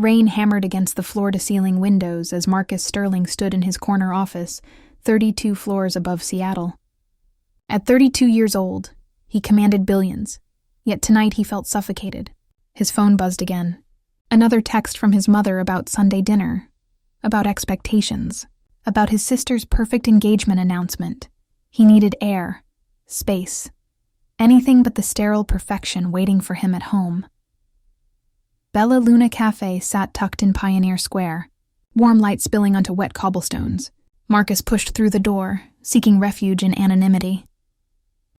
Rain hammered against the floor-to-ceiling windows as Marcus Sterling stood in his corner office, 32 floors above Seattle. At 32 years old, he commanded billions, yet tonight he felt suffocated. His phone buzzed again. Another text from his mother about Sunday dinner, about expectations, about his sister's perfect engagement announcement. He needed air, space, anything but the sterile perfection waiting for him at home. Bella Luna Cafe sat tucked in Pioneer Square, warm light spilling onto wet cobblestones. Marcus pushed through the door, seeking refuge in anonymity.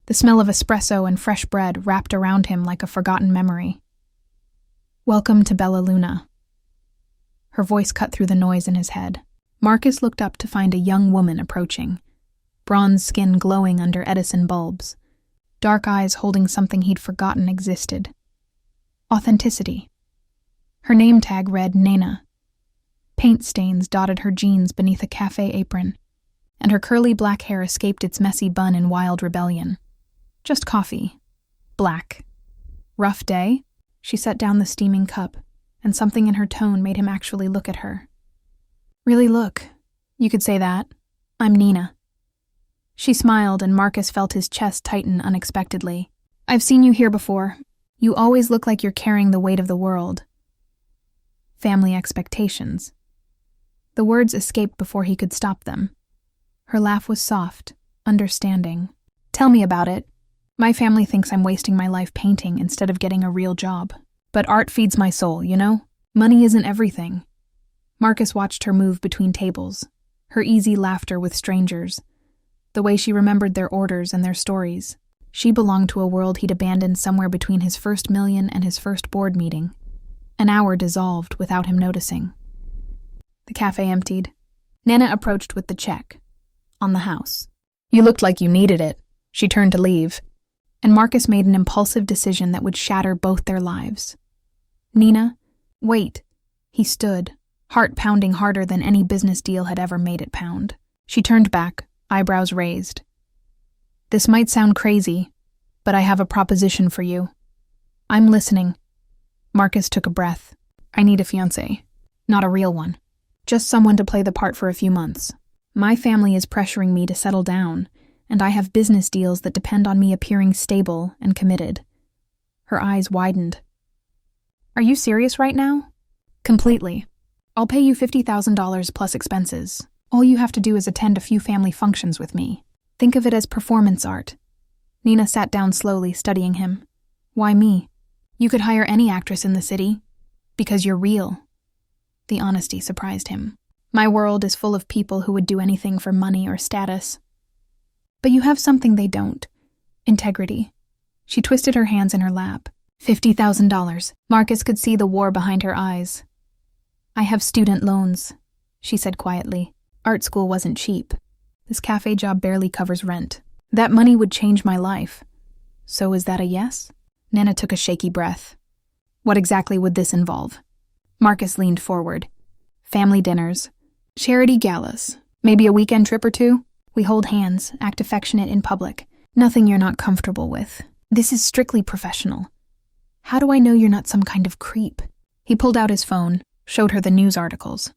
The smell of espresso and fresh bread wrapped around him like a forgotten memory. "Welcome to Bella Luna." Her voice cut through the noise in his head. Marcus looked up to find a young woman approaching, bronze skin glowing under Edison bulbs, dark eyes holding something he'd forgotten existed. Authenticity. Her name tag read Nana. Paint stains dotted her jeans beneath a cafe apron, and her curly black hair escaped its messy bun in wild rebellion. Just coffee. Black. Rough day? She set down the steaming cup, and something in her tone made him actually look at her. "Really look. You could say that. I'm Nina." She smiled, and Marcus felt his chest tighten unexpectedly. "I've seen you here before. You always look like you're carrying the weight of the world." Family expectations. The words escaped before he could stop them. Her laugh was soft, understanding. "Tell me about it. My family thinks I'm wasting my life painting instead of getting a real job. But art feeds my soul, you know? Money isn't everything." Marcus watched her move between tables, her easy laughter with strangers, the way she remembered their orders and their stories. She belonged to a world he'd abandoned somewhere between his first million and his first board meeting. An hour dissolved without him noticing. The cafe emptied. Nana approached with the check. On the house. "You looked like you needed it." She turned to leave, and Marcus made an impulsive decision that would shatter both their lives. "Nina, wait." He stood, heart pounding harder than any business deal had ever made it pound. She turned back, eyebrows raised. "This might sound crazy, but I have a proposition for you." "I'm listening." Marcus took a breath. "I need a fiancé. Not a real one. Just someone to play the part for a few months. My family is pressuring me to settle down, and I have business deals that depend on me appearing stable and committed." Her eyes widened. "Are you serious right now?" "Completely. I'll pay you $50,000 plus expenses. All you have to do is attend a few family functions with me. Think of it as performance art." Nina sat down slowly, studying him. "Why me? You could hire any actress in the city. Because you're real." The honesty surprised him. "My world is full of people who would do anything for money or status. But you have something they don't. Integrity." She twisted her hands in her lap. $50,000. Marcus could see the war behind her eyes. "I have student loans," she said quietly. "Art school wasn't cheap. This cafe job barely covers rent. That money would change my life. So is that a yes?" Nana took a shaky breath. "What exactly would this involve?" Marcus leaned forward. "Family dinners. Charity galas. Maybe a weekend trip or two. We hold hands, act affectionate in public. Nothing you're not comfortable with. This is strictly professional. How do I know you're not some kind of creep?" He pulled out his phone, showed her the news articles.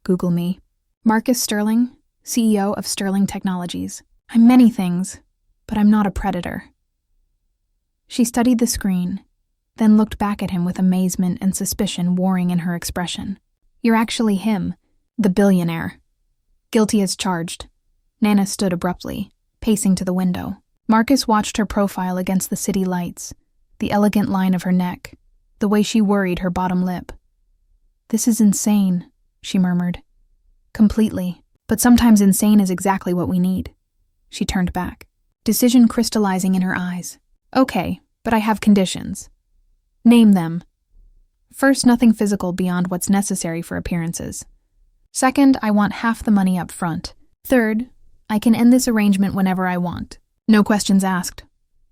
"Google me. Marcus Sterling, CEO of Sterling Technologies. I'm many things, but I'm not a predator." She studied the screen, then looked back at him with amazement and suspicion warring in her expression. "You're actually him, the billionaire." Guilty as charged. Nana stood abruptly, pacing to the window. Marcus watched her profile against the city lights, the elegant line of her neck, the way she worried her bottom lip. "This is insane," she murmured. "Completely. But sometimes insane is exactly what we need." She turned back, decision crystallizing in her eyes. "Okay, but I have conditions." "Name them." "First, nothing physical beyond what's necessary for appearances. Second, I want half the money up front. Third, I can end this arrangement whenever I want. No questions asked."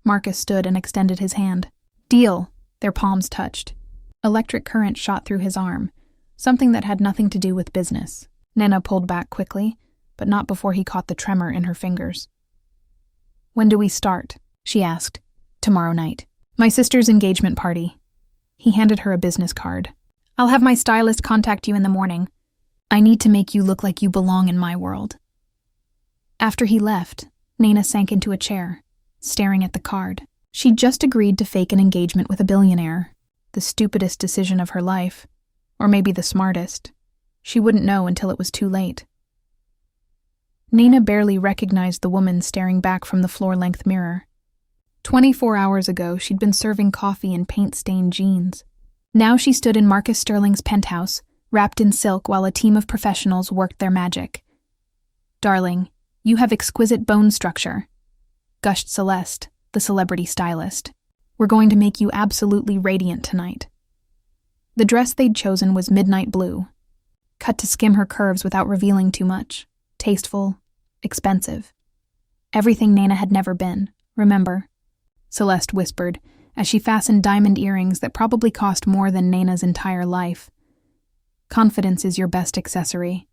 Marcus stood and extended his hand. "Deal." Their palms touched. Electric current shot through his arm, something that had nothing to do with business. Nana pulled back quickly, but not before he caught the tremor in her fingers. "When do we start?" she asked. "Tomorrow night. My sister's engagement party." He handed her a business card. I'll have my stylist contact you in the morning. I need to make you look like you belong in my world." After he left, Nana sank into a chair, staring at the card. She'd just agreed to fake an engagement with a billionaire. The stupidest decision of her life. Or maybe the smartest. She wouldn't know until it was too late. Nana barely recognized the woman staring back from the floor-length mirror. 24 hours ago, she'd been serving coffee in paint-stained jeans. Now she stood in Marcus Sterling's penthouse, wrapped in silk while a team of professionals worked their magic. "Darling, you have exquisite bone structure," gushed Celeste, the celebrity stylist. "We're going to make you absolutely radiant tonight." The dress they'd chosen was midnight blue, cut to skim her curves without revealing too much. Tasteful, expensive. Everything Nana had never been, remember? Celeste whispered, as she fastened diamond earrings that probably cost more than Nana's entire life. "Confidence is your best accessory.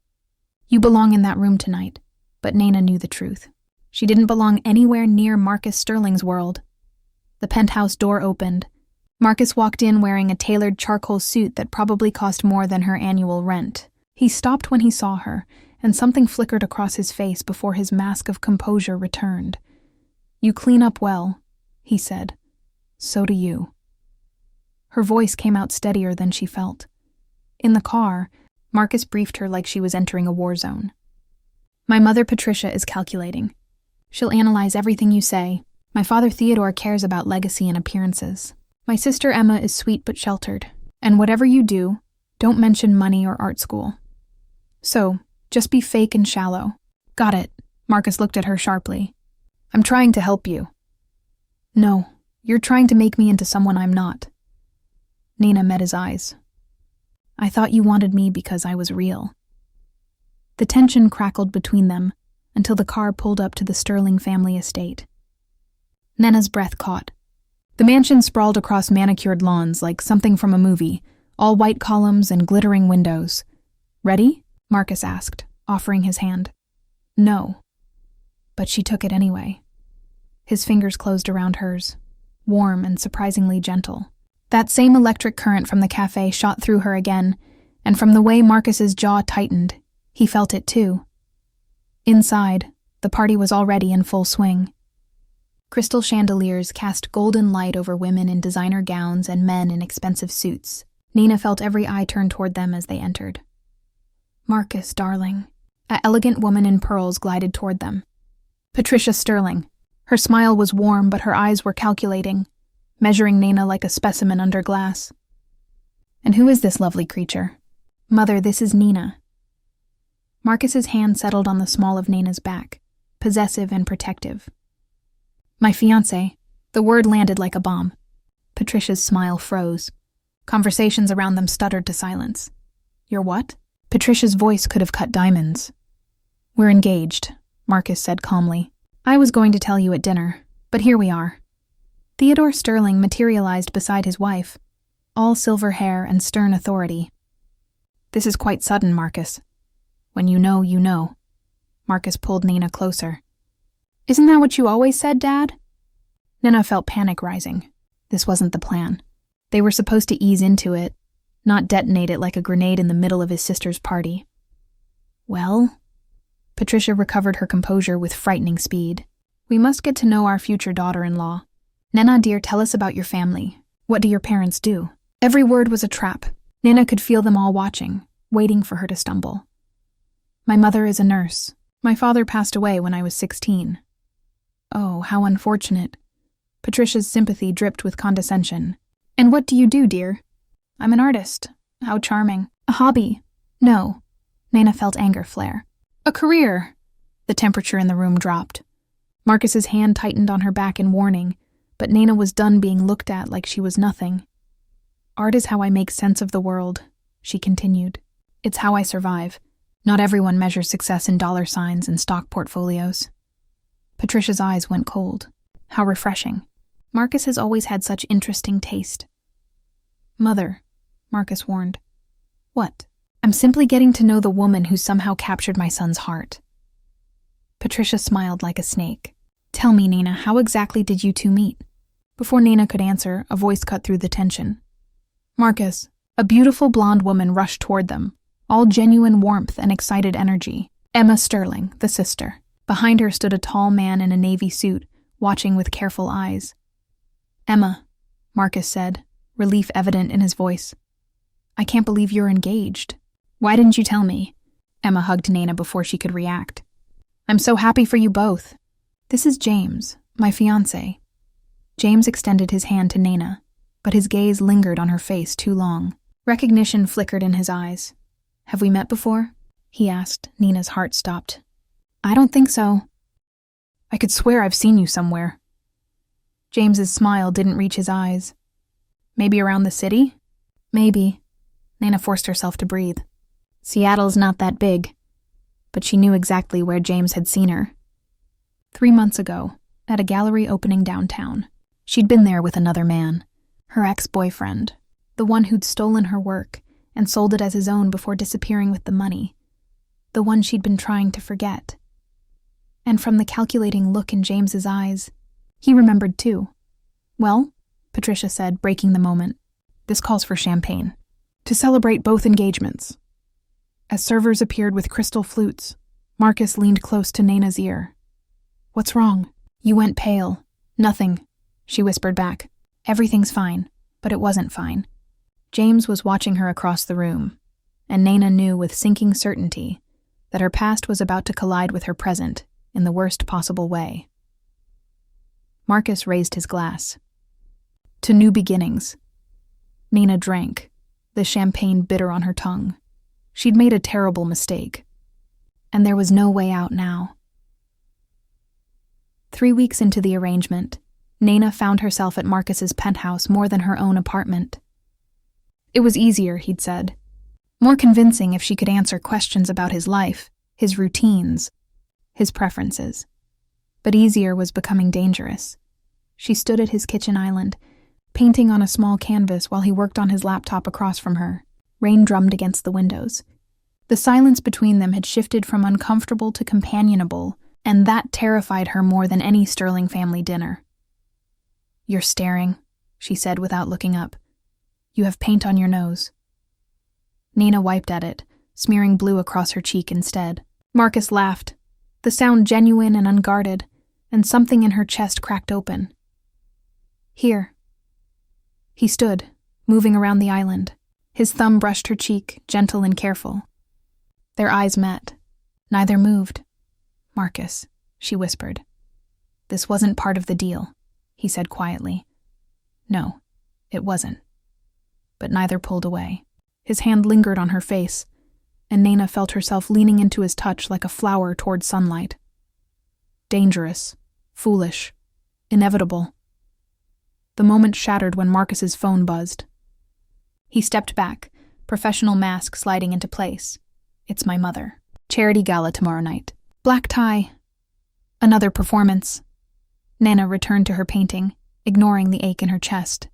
You belong in that room tonight," but Nana knew the truth. She didn't belong anywhere near Marcus Sterling's world. The penthouse door opened. Marcus walked in wearing a tailored charcoal suit that probably cost more than her annual rent. He stopped when he saw her, and something flickered across his face before his mask of composure returned. "You clean up well," he said. "So do you." Her voice came out steadier than she felt. In the car, Marcus briefed her like she was entering a war zone. "My mother Patricia is calculating. She'll analyze everything you say. My father Theodore cares about legacy and appearances. My sister Emma is sweet but sheltered. And whatever you do, don't mention money or art school. So, just be fake and shallow." "Got it." Marcus looked at her sharply. "I'm trying to help you." "No, you're trying to make me into someone I'm not." Nana met his eyes. "I thought you wanted me because I was real." The tension crackled between them until the car pulled up to the Sterling family estate. Nana's breath caught. The mansion sprawled across manicured lawns like something from a movie, all white columns and glittering windows. "Ready?" Marcus asked, offering his hand. "No." But she took it anyway. His fingers closed around hers, warm and surprisingly gentle. That same electric current from the cafe shot through her again, and from the way Marcus's jaw tightened, he felt it too. Inside, the party was already in full swing. Crystal chandeliers cast golden light over women in designer gowns and men in expensive suits. Nina felt every eye turn toward them as they entered. "Marcus, darling." An elegant woman in pearls glided toward them. Patricia Sterling. Her smile was warm, but her eyes were calculating, measuring Nana like a specimen under glass. "And who is this lovely creature?" "Mother, this is Nina." Marcus's hand settled on the small of Nana's back, possessive and protective. "My fiancé." The word landed like a bomb. Patricia's smile froze. Conversations around them stuttered to silence. "Your what?" Patricia's voice could have cut diamonds. "We're engaged," Marcus said calmly. "I was going to tell you at dinner, but here we are." Theodore Sterling materialized beside his wife, all silver hair and stern authority. "This is quite sudden, Marcus. When you know, you know." Marcus pulled Nina closer. "Isn't that what you always said, Dad?" Nina felt panic rising. This wasn't the plan. They were supposed to ease into it, not detonate it like a grenade in the middle of his sister's party. "Well?" Patricia recovered her composure with frightening speed. "We must get to know our future daughter-in-law. Nana, dear, tell us about your family. What do your parents do?" Every word was a trap. Nana could feel them all watching, waiting for her to stumble. "My mother is a nurse. My father passed away when I was 16. "Oh, how unfortunate." Patricia's sympathy dripped with condescension. "And what do you do, dear?" "I'm an artist." "How charming." "A hobby." "No." Nana felt anger flare. "A career." The temperature in the room dropped. Marcus's hand tightened on her back in warning, but Nana was done being looked at like she was nothing. "Art is how I make sense of the world," she continued. "It's how I survive. Not everyone measures success in dollar signs and stock portfolios." Patricia's eyes went cold. How refreshing. Marcus has always had such interesting taste. "Mother," Marcus warned. "What?" "I'm simply getting to know the woman who somehow captured my son's heart." Patricia smiled like a snake. "Tell me, Nina, how exactly did you two meet?" Before Nina could answer, a voice cut through the tension. "Marcus, A beautiful blonde woman rushed toward them, all genuine warmth and excited energy. Emma Sterling, the sister. Behind her stood a tall man in a navy suit, watching with careful eyes. "Emma," Marcus said, relief evident in his voice. "I can't believe you're engaged. Why didn't you tell me?" Emma hugged Nana before she could react. "I'm so happy for you both. This is James, my fiancé." James extended his hand to Nana, but his gaze lingered on her face too long. Recognition flickered in his eyes. "Have we met before?" he asked. Nina's heart stopped. "I don't think so." "I could swear I've seen you somewhere." James's smile didn't reach his eyes. "Maybe around the city?" "Maybe." Nana forced herself to breathe. Seattle's not that big. But she knew exactly where James had seen her. 3 months ago, at a gallery opening downtown. She'd been there with another man, her ex-boyfriend, the one who'd stolen her work and sold it as his own before disappearing with the money, the one she'd been trying to forget. And from the calculating look in James's eyes, he remembered too. "Well," Patricia said, breaking the moment, "this calls for champagne. To celebrate both engagements." As servers appeared with crystal flutes, Marcus leaned close to Nana's ear. "What's wrong?" "You went pale." "Nothing," she whispered back. "Everything's fine." But it wasn't fine. James was watching her across the room, and Nana knew with sinking certainty that her past was about to collide with her present in the worst possible way. Marcus raised his glass. "To new beginnings." Nana drank, the champagne bitter on her tongue. She'd made a terrible mistake, and there was no way out now. 3 weeks into the arrangement, Nana found herself at Marcus's penthouse more than her own apartment. It was easier, he'd said. More convincing if she could answer questions about his life, his routines, his preferences. But easier was becoming dangerous. She stood at his kitchen island, painting on a small canvas while he worked on his laptop across from her. Rain drummed against the windows. The silence between them had shifted from uncomfortable to companionable, and that terrified her more than any Sterling family dinner. "You're staring," she said without looking up. "You have paint on your nose." Nina wiped at it, smearing blue across her cheek instead. Marcus laughed, the sound genuine and unguarded, and something in her chest cracked open. "Here." He stood, moving around the island. His thumb brushed her cheek, gentle and careful. Their eyes met. Neither moved. "Marcus," she whispered. "This wasn't part of the deal," he said quietly. "No, it wasn't." But neither pulled away. His hand lingered on her face, and Nana felt herself leaning into his touch like a flower toward sunlight. Dangerous, foolish, inevitable. The moment shattered when Marcus's phone buzzed. He stepped back, professional mask sliding into place. "It's my mother. Charity gala tomorrow night. Black tie. Another performance." Nana returned to her painting, ignoring the ache in her chest.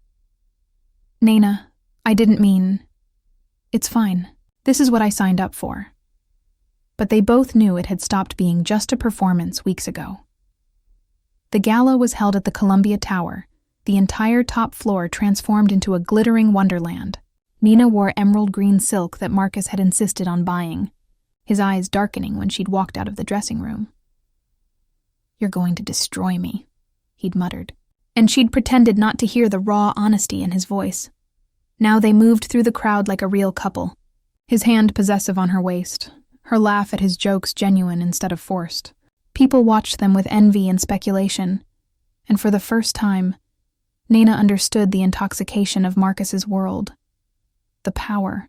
"Nana, I didn't mean..." "It's fine. This is what I signed up for." But they both knew it had stopped being just a performance weeks ago. The gala was held at the Columbia Tower, the entire top floor transformed into a glittering wonderland. Nina wore emerald green silk that Marcus had insisted on buying, his eyes darkening when she'd walked out of the dressing room. "You're going to destroy me," he'd muttered. And she'd pretended not to hear the raw honesty in his voice. Now they moved through the crowd like a real couple, his hand possessive on her waist, her laugh at his jokes genuine instead of forced. People watched them with envy and speculation, and for the first time, Nana understood the intoxication of Marcus's world. The power.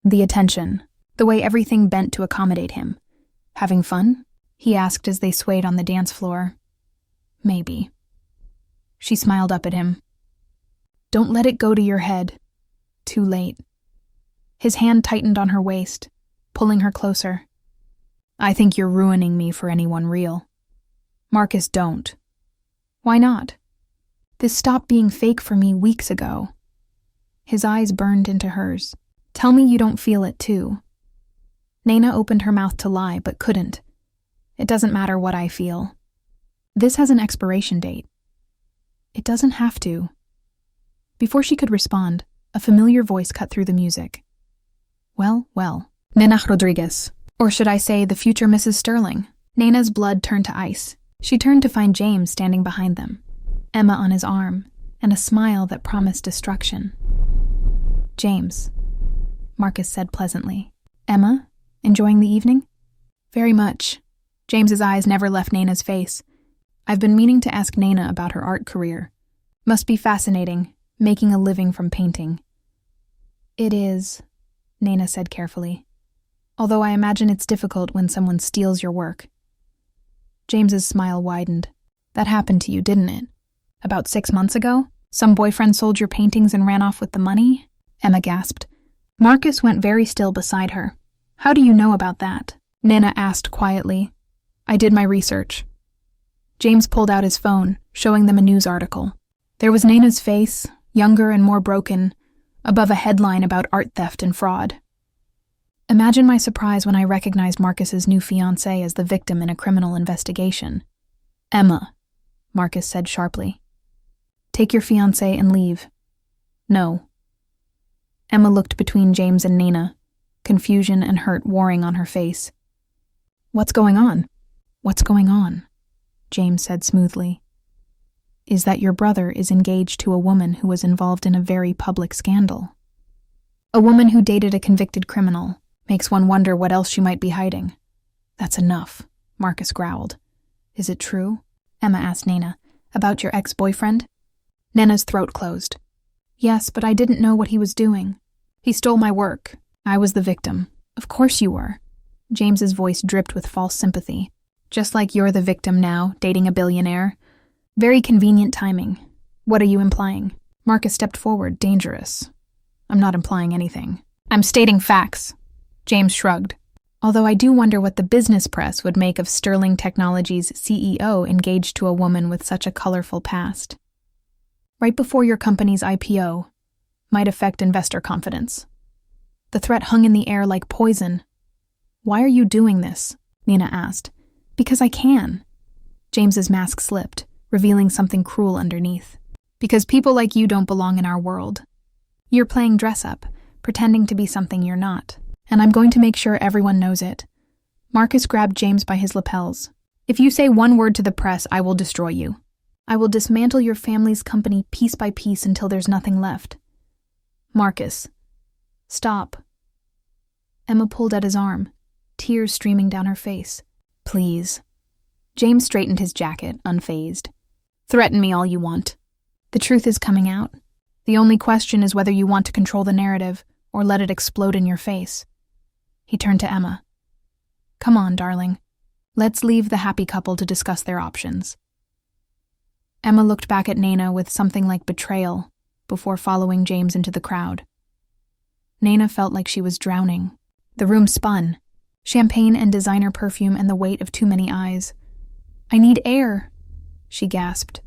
The attention. The way everything bent to accommodate him. "Having fun?" he asked as they swayed on the dance floor. "Maybe." She smiled up at him. "Don't let it go to your head. Too late." His hand tightened on her waist, pulling her closer. "I think you're ruining me for anyone real." "Marcus, don't." "Why not? This stopped being fake for me weeks ago." His eyes burned into hers. "Tell me you don't feel it too." Nana opened her mouth to lie, but couldn't. "It doesn't matter what I feel. This has an expiration date." "It doesn't have to." Before she could respond, A familiar voice cut through the music. Well, well. Nena Rodriguez. Or should I say, the future Mrs. Sterling. Nena's blood turned to ice. She turned to find James standing behind them, Emma on his arm, and a smile that promised destruction. James, Marcus said pleasantly. Emma, enjoying the evening? Very much. James's eyes never left Nena's face. I've been meaning to ask Nena about her art career. Must be fascinating, making a living from painting. It is, Nena said carefully. Although I imagine it's difficult when someone steals your work. James's smile widened. That happened to you, didn't it? About 6 months ago? Some boyfriend sold your paintings and ran off with the money? Emma gasped. Marcus went very still beside her. How do you know about that? Nena asked quietly. I did my research. James pulled out his phone, showing them a news article. There was Nena's face, younger and more broken, above a headline about art theft and fraud. Imagine my surprise when I recognized Marcus's new fiancée as the victim in a criminal investigation. Emma, Marcus said sharply. Take your fiancé and leave. No. Emma looked between James and Nena, confusion and hurt warring on her face. What's going on? What's going on? James said smoothly. Is that your brother is engaged to a woman who was involved in a very public scandal. A woman who dated a convicted criminal. Makes one wonder what else she might be hiding. That's enough, Marcus growled. Is it true? Emma asked Nena. About your ex-boyfriend? Nena's throat closed. Yes, but I didn't know what he was doing. He stole my work. I was the victim. Of course you were. James's voice dripped with false sympathy. Just like you're the victim now, dating a billionaire. Very convenient timing. What are you implying? Marcus stepped forward, dangerous. I'm not implying anything. I'm stating facts. James shrugged. Although I do wonder what the business press would make of Sterling Technologies' CEO engaged to a woman with such a colorful past. Right before your company's IPO, might affect investor confidence. The threat hung in the air like poison. Why are you doing this? Nena asked. Because I can. James's mask slipped, revealing something cruel underneath. Because people like you don't belong in our world. You're playing dress-up, pretending to be something you're not. And I'm going to make sure everyone knows it. Marcus grabbed James by his lapels. If you say one word to the press, I will destroy you. I will dismantle your family's company piece by piece until there's nothing left. Marcus. Stop. Emma pulled at his arm, tears streaming down her face. Please. James straightened his jacket, unfazed. Threaten me all you want. The truth is coming out. The only question is whether you want to control the narrative or let it explode in your face. He turned to Emma. Come on, darling. Let's leave the happy couple to discuss their options. Emma looked back at Nena with something like betrayal before following James into the crowd. Nena felt like she was drowning. The room spun. Champagne and designer perfume and the weight of too many eyes. I need air, she gasped.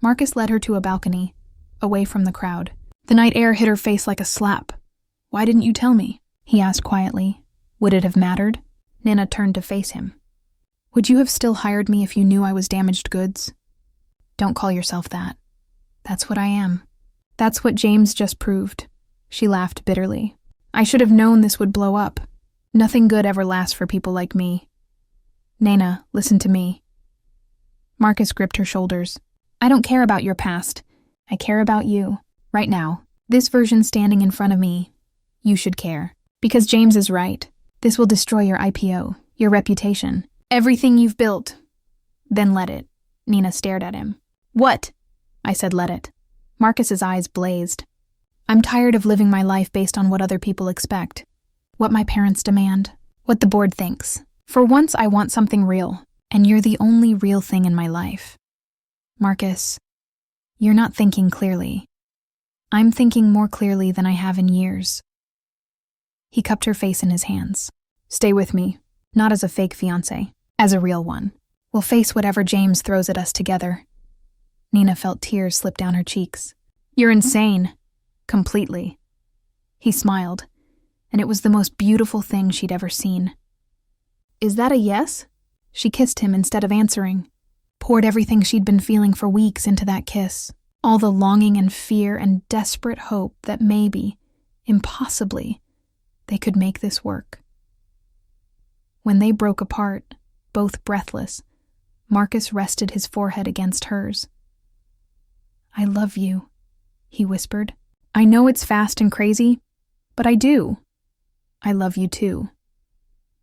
Marcus led her to a balcony, away from the crowd. The night air hit her face like a slap. Why didn't you tell me? He asked quietly. Would it have mattered? Nena turned to face him. Would you have still hired me if you knew I was damaged goods? Don't call yourself that. That's what I am. That's what James just proved. She laughed bitterly. I should have known this would blow up. Nothing good ever lasts for people like me. Nena, listen to me. Marcus gripped her shoulders. I don't care about your past. I care about you. Right now. This version standing in front of me. You should care. Because James is right. This will destroy your IPO, your reputation, everything you've built. Then let it. Nena stared at him. What? I said let it. Marcus's eyes blazed. I'm tired of living my life based on what other people expect. What my parents demand. What the board thinks. For once, I want something real, and you're the only real thing in my life. Marcus, you're not thinking clearly. I'm thinking more clearly than I have in years. He cupped her face in his hands. Stay with me, not as a fake fiancé, as a real one. We'll face whatever James throws at us together. Nena felt tears slip down her cheeks. You're insane. Completely. He smiled, and it was the most beautiful thing she'd ever seen. Is that a yes? She kissed him instead of answering, poured everything she'd been feeling for weeks into that kiss. All the longing and fear and desperate hope that maybe, impossibly, they could make this work. When they broke apart, both breathless, Marcus rested his forehead against hers. "I love you," he whispered. "I know it's fast and crazy, but I do. I love you too."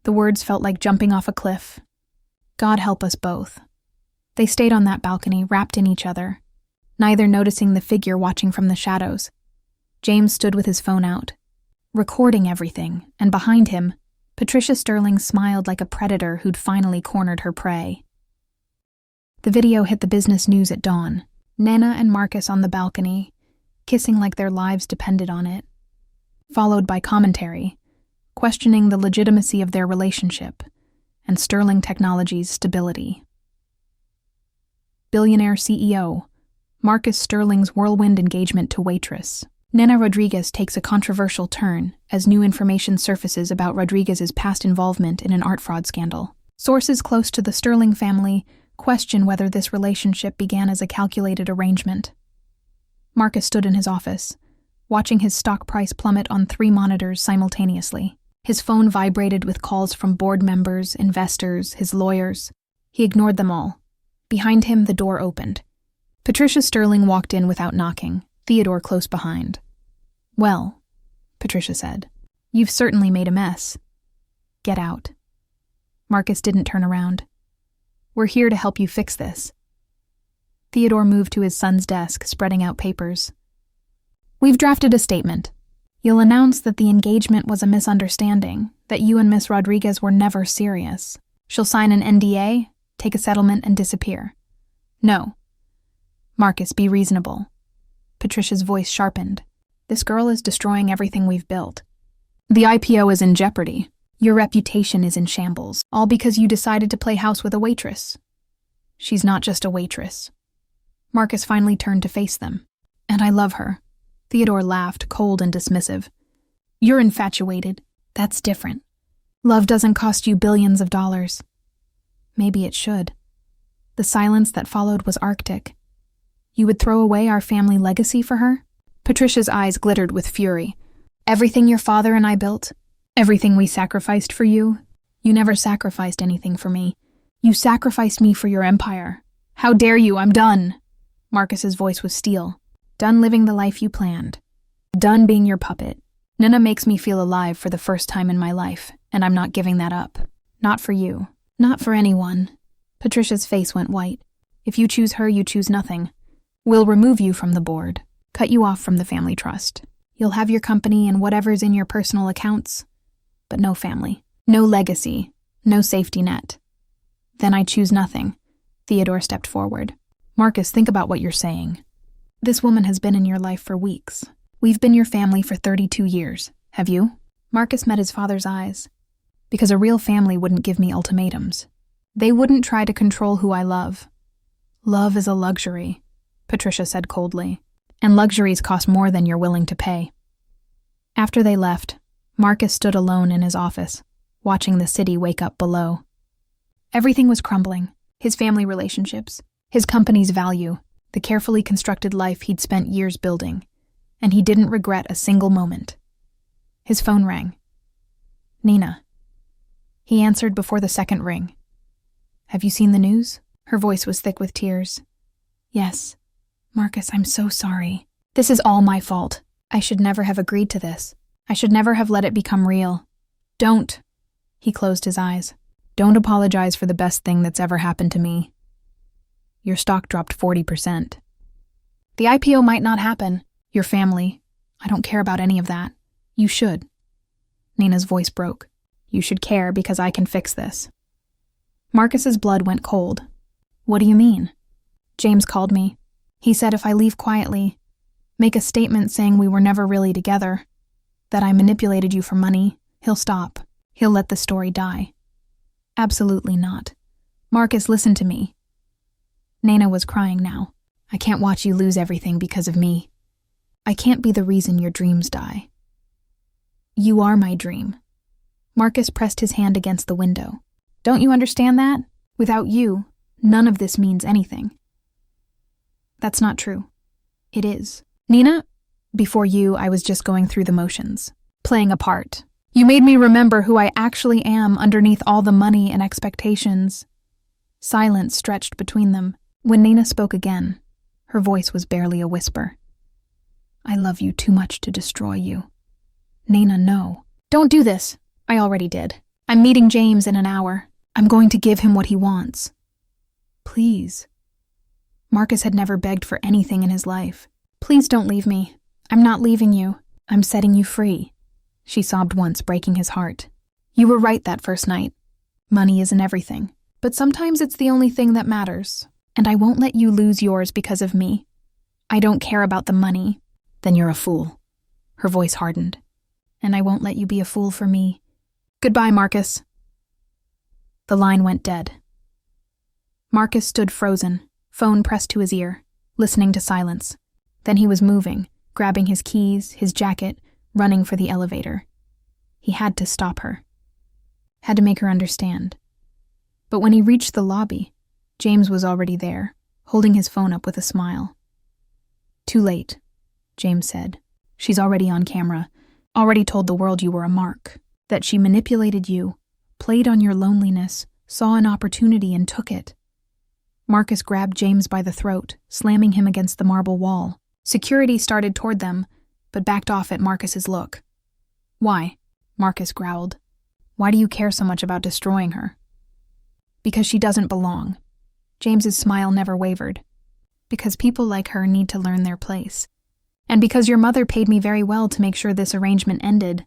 The words felt like jumping off a cliff. God help us both. They stayed on that balcony, wrapped in each other, neither noticing the figure watching from the shadows. James stood with his phone out, recording everything, and behind him, Patricia Sterling smiled like a predator who'd finally cornered her prey. The video hit the business news at dawn. Nana and Marcus on the balcony, kissing like their lives depended on it, followed by commentary, questioning the legitimacy of their relationship and Sterling Technologies' stability. Billionaire CEO, Marcus Sterling's whirlwind engagement to waitress. Nana Rodriguez takes a controversial turn as new information surfaces about Rodriguez's past involvement in an art fraud scandal. Sources close to the Sterling family question whether this relationship began as a calculated arrangement. Marcus stood in his office, watching his stock price plummet on 3 monitors simultaneously. His phone vibrated with calls from board members, investors, his lawyers. He ignored them all. Behind him, the door opened. Patricia Sterling walked in without knocking, Theodore close behind. "Well," Patricia said, "you've certainly made a mess. Get out." Marcus didn't turn around. "We're here to help you fix this." Theodore moved to his son's desk, spreading out papers. "We've drafted a statement. You'll announce that the engagement was a misunderstanding, that you and Miss Rodriguez were never serious. She'll sign an NDA, take a settlement, and disappear." "No." "Marcus, be reasonable." Patricia's voice sharpened. "This girl is destroying everything we've built. The IPO is in jeopardy. Your reputation is in shambles, all because you decided to play house with a waitress. She's not just a waitress." Marcus finally turned to face them. "And I love her." Theodore laughed, cold and dismissive. "You're infatuated. That's different. Love doesn't cost you billions of dollars." "Maybe it should." The silence that followed was arctic. "You would throw away our family legacy for her?" Patricia's eyes glittered with fury. "Everything your father and I built? Everything we sacrificed for you? You never sacrificed anything for me. You sacrificed me for your empire. How dare you? I'm done." Marcus's voice was steel. "Done living the life you planned. Done being your puppet. Nana makes me feel alive for the first time in my life, and I'm not giving that up. Not for you. Not for anyone." Patricia's face went white. "If you choose her, you choose nothing. We'll remove you from the board, cut you off from the family trust. You'll have your company and whatever's in your personal accounts, but no family, no legacy, no safety net." "Then I choose nothing." Theodore stepped forward. "Marcus, think about what you're saying. This woman has been in your life for weeks. We've been your family for 32 years. Have you?" Marcus met his father's eyes. "Because a real family wouldn't give me ultimatums. They wouldn't try to control who I love. Love is a luxury," Patricia said coldly, "and luxuries cost more than you're willing to pay." After they left, Marcus stood alone in his office, watching the city wake up below. Everything was crumbling. His family relationships, his company's value, the carefully constructed life he'd spent years building, and he didn't regret a single moment. His phone rang. "Nina." He answered before the second ring. "Have you seen the news?" Her voice was thick with tears. "Yes. Marcus, I'm so sorry. This is all my fault. I should never have agreed to this. I should never have let it become real. Don't." He closed his eyes. "Don't apologize for the best thing that's ever happened to me. Your stock dropped 40%. The IPO might not happen. Your family. I don't care about any of that. You should." Nina's voice broke. "You should care because I can fix this." Marcus's blood went cold. "What do you mean?" "James called me. He said if I leave quietly, make a statement saying we were never really together, that I manipulated you for money, he'll stop. He'll let the story die." "Absolutely not. Marcus, listen to me." Nana was crying now. "I can't watch you lose everything because of me. I can't be the reason your dreams die." "You are my dream." Marcus pressed his hand against the window. "Don't you understand that? Without you, none of this means anything." "That's not true." It is. Nina, before you, I was just going through the motions, playing a part. You made me remember who I actually am underneath all the money and expectations. Silence stretched between them. When Nina spoke again, her voice was barely a whisper. I love you too much to destroy you. Nina, no. Don't do this. I already did. I'm meeting James in an hour. I'm going to give him what he wants. Please. Marcus had never begged for anything in his life. Please don't leave me. I'm not leaving you. I'm setting you free. She sobbed once, breaking his heart. You were right that first night. Money isn't everything, but sometimes it's the only thing that matters. And I won't let you lose yours because of me. I don't care about the money. Then you're a fool. Her voice hardened. And I won't let you be a fool for me. Goodbye, Marcus. The line went dead. Marcus stood frozen, phone pressed to his ear, listening to silence. Then he was moving, grabbing his keys, his jacket, running for the elevator. He had to stop her. Had to make her understand. But when he reached the lobby, James was already there, holding his phone up with a smile. Too late, James said. She's already on camera, already told the world you were a mark, that she manipulated you, played on your loneliness, saw an opportunity and took it. Marcus grabbed James by the throat, slamming him against the marble wall. Security started toward them, but backed off at Marcus's look. Why? Marcus growled. Why do you care so much about destroying her? Because she doesn't belong. James's smile never wavered. Because people like her need to learn their place. And because your mother paid me very well to make sure this arrangement ended.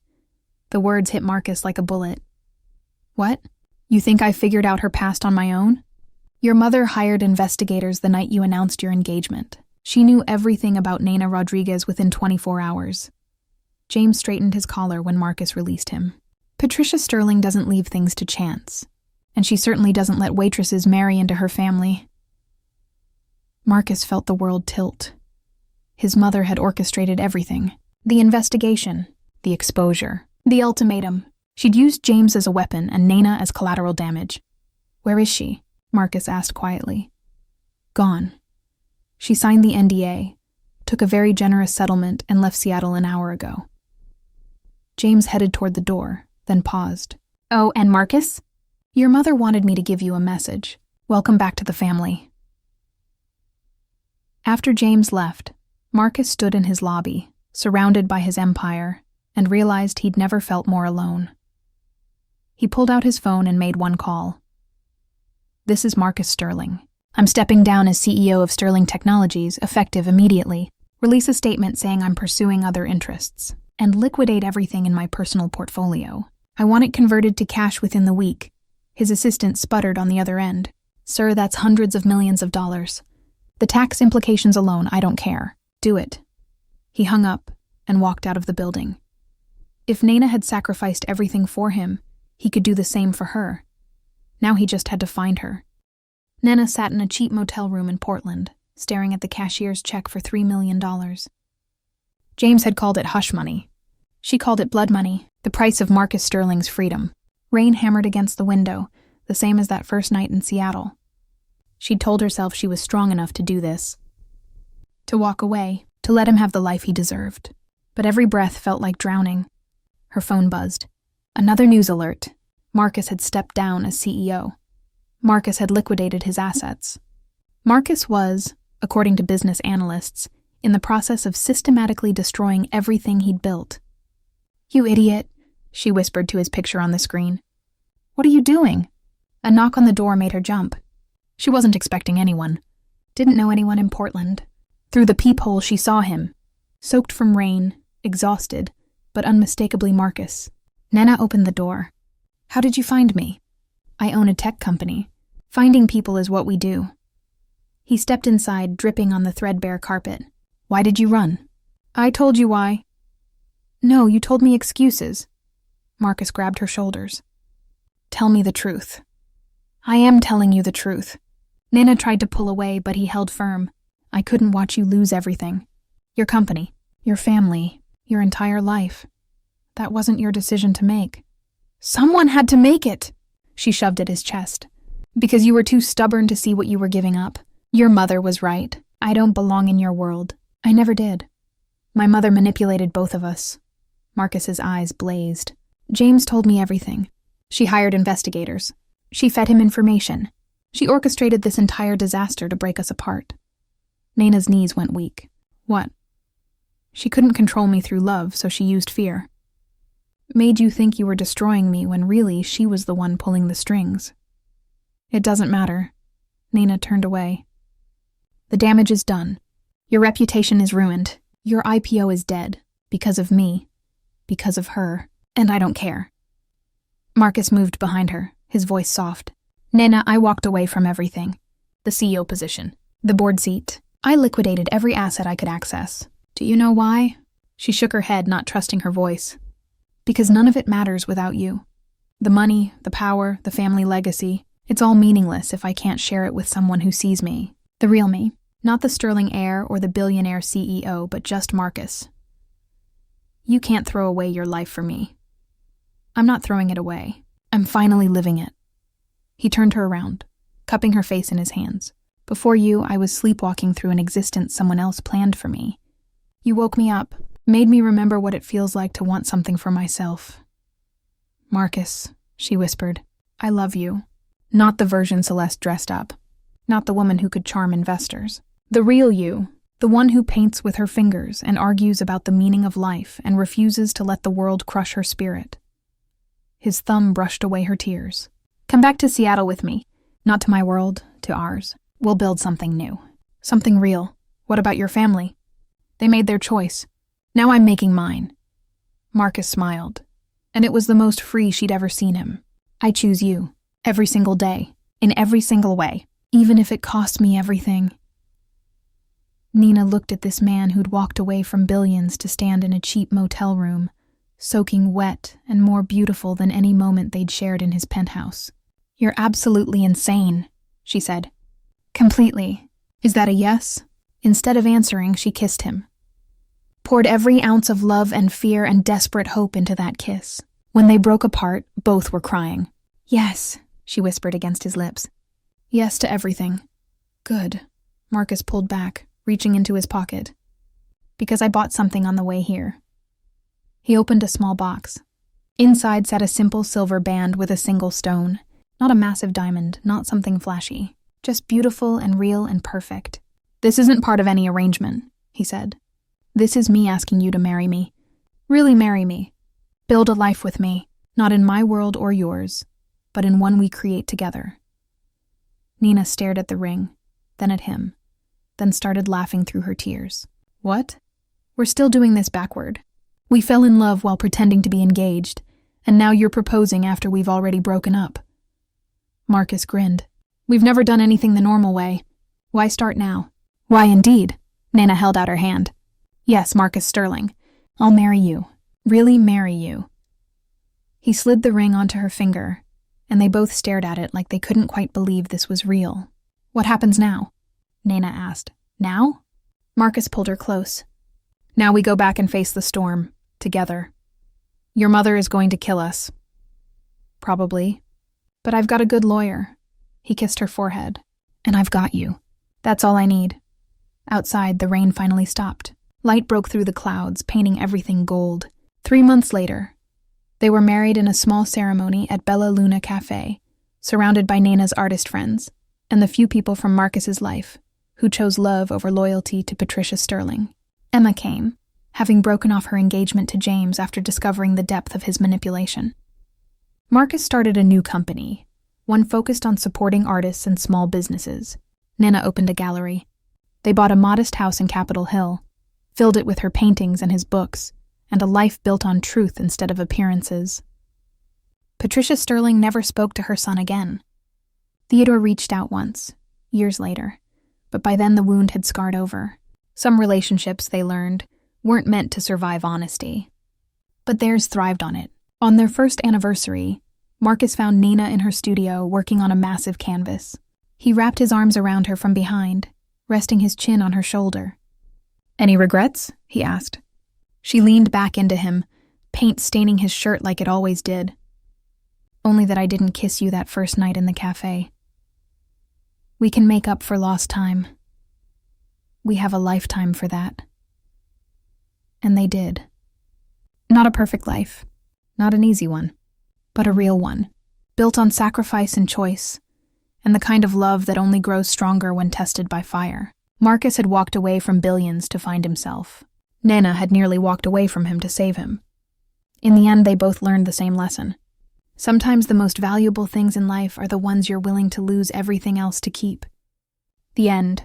The words hit Marcus like a bullet. What? You think I figured out her past on my own? Your mother hired investigators the night you announced your engagement. She knew everything about Nina Rodriguez within 24 hours. James straightened his collar when Marcus released him. Patricia Sterling doesn't leave things to chance, and she certainly doesn't let waitresses marry into her family. Marcus felt the world tilt. His mother had orchestrated everything. The investigation, the exposure, the ultimatum. She'd used James as a weapon and Nina as collateral damage. Where is she? Marcus asked quietly. Gone. She signed the NDA, took a very generous settlement, and left Seattle an hour ago. James headed toward the door, then paused. Oh, and Marcus? Your mother wanted me to give you a message. Welcome back to the family. After James left, Marcus stood in his lobby, surrounded by his empire, and realized he'd never felt more alone. He pulled out his phone and made one call. This is Marcus Sterling. I'm stepping down as CEO of Sterling Technologies, effective immediately. Release a statement saying I'm pursuing other interests, and liquidate everything in my personal portfolio. I want it converted to cash within the week. His assistant sputtered on the other end. Sir, that's hundreds of millions of dollars. The tax implications alone, I don't care. Do it. He hung up and walked out of the building. If Nina had sacrificed everything for him, he could do the same for her. Now he just had to find her. Nina sat in a cheap motel room in Portland, staring at the cashier's check for $3 million. James had called it hush money. She called it blood money, the price of Marcus Sterling's freedom. Rain hammered against the window, the same as that first night in Seattle. She'd told herself she was strong enough to do this. To walk away, to let him have the life he deserved. But every breath felt like drowning. Her phone buzzed. Another news alert. Marcus had stepped down as CEO. Marcus had liquidated his assets. Marcus was, according to business analysts, in the process of systematically destroying everything he'd built. You idiot, she whispered to his picture on the screen. What are you doing? A knock on the door made her jump. She wasn't expecting anyone. Didn't know anyone in Portland. Through the peephole she saw him, soaked from rain, exhausted, but unmistakably Marcus. Nina opened the door. How did you find me? I own a tech company. Finding people is what we do. He stepped inside, dripping on the threadbare carpet. Why did you run? I told you why. No, you told me excuses. Marcus grabbed her shoulders. Tell me the truth. I am telling you the truth. Nina tried to pull away, but he held firm. I couldn't watch you lose everything. Your company, your family, your entire life. That wasn't your decision to make. Someone had to make it, she shoved at his chest. Because you were too stubborn to see what you were giving up. Your mother was right. I don't belong in your world. I never did. My mother manipulated both of us. Marcus's eyes blazed. James told me everything. She hired investigators. She fed him information. She orchestrated this entire disaster to break us apart. Nana's knees went weak. What? She couldn't control me through love, so she used fear. Made you think you were destroying me when really she was the one pulling the strings. It doesn't matter. Nana turned away. The damage is done. Your reputation is ruined. Your IPO is dead. Because of me. Because of her. And I don't care. Marcus moved behind her, his voice soft. Nana, I walked away from everything. The CEO position. The board seat. I liquidated every asset I could access. Do you know why? She shook her head, not trusting her voice. Because none of it matters without you. The money, the power, the family legacy, it's all meaningless if I can't share it with someone who sees me. The real me. Not the sterling heir or the billionaire CEO, but just Marcus. You can't throw away your life for me. I'm not throwing it away. I'm finally living it. He turned her around, cupping her face in his hands. Before you, I was sleepwalking through an existence someone else planned for me. You woke me up, made me remember what it feels like to want something for myself. Marcus, she whispered, I love you. Not the version Celeste dressed up. Not the woman who could charm investors. The real you, the one who paints with her fingers and argues about the meaning of life and refuses to let the world crush her spirit. His thumb brushed away her tears. Come back to Seattle with me. Not to my world, to ours. We'll build something new. Something real. What about your family? They made their choice. Now I'm making mine. Marcus smiled, and it was the most free she'd ever seen him. I choose you. Every single day. In every single way. Even if it cost me everything. Nina looked at this man who'd walked away from billions to stand in a cheap motel room, soaking wet and more beautiful than any moment they'd shared in his penthouse. You're absolutely insane, she said. Completely. Is that a yes? Instead of answering, she kissed him. Poured every ounce of love and fear and desperate hope into that kiss. When they broke apart, both were crying. Yes, she whispered against his lips. Yes to everything. Good. Marcus pulled back, reaching into his pocket. Because I bought something on the way here. He opened a small box. Inside sat a simple silver band with a single stone. Not a massive diamond, not something flashy. Just beautiful and real and perfect. This isn't part of any arrangement, he said. This is me asking you to marry me. Really marry me. Build a life with me, not in my world or yours, but in one we create together. Nina stared at the ring, then at him, then started laughing through her tears. What? We're still doing this backward. We fell in love while pretending to be engaged, and now you're proposing after we've already broken up. Marcus grinned. We've never done anything the normal way. Why start now? Why indeed? Nana held out her hand. Yes, Marcus Sterling. I'll marry you. Really marry you. He slid the ring onto her finger, and they both stared at it like they couldn't quite believe this was real. What happens now? Nana asked. Now? Marcus pulled her close. Now we go back and face the storm, together. Your mother is going to kill us. Probably. But I've got a good lawyer. He kissed her forehead. And I've got you. That's all I need. Outside, the rain finally stopped. Light broke through the clouds, painting everything gold. 3 months later, they were married in a small ceremony at Bella Luna Cafe, surrounded by Nana's artist friends, and the few people from Marcus's life, who chose love over loyalty to Patricia Sterling. Emma came, having broken off her engagement to James after discovering the depth of his manipulation. Marcus started a new company, one focused on supporting artists and small businesses. Nana opened a gallery. They bought a modest house in Capitol Hill, filled it with her paintings and his books, and a life built on truth instead of appearances. Patricia Sterling never spoke to her son again. Theodore reached out once, years later, but by then the wound had scarred over. Some relationships, they learned, weren't meant to survive honesty. But theirs thrived on it. On their first anniversary, Marcus found Nina in her studio working on a massive canvas. He wrapped his arms around her from behind, resting his chin on her shoulder. Any regrets? He asked. She leaned back into him, paint staining his shirt like it always did. Only that I didn't kiss you that first night in the cafe. We can make up for lost time. We have a lifetime for that. And they did. Not a perfect life, not an easy one, but a real one, built on sacrifice and choice, and the kind of love that only grows stronger when tested by fire. Marcus had walked away from billions to find himself. Nana had nearly walked away from him to save him. In the end, they both learned the same lesson. Sometimes the most valuable things in life are the ones you're willing to lose everything else to keep. The end.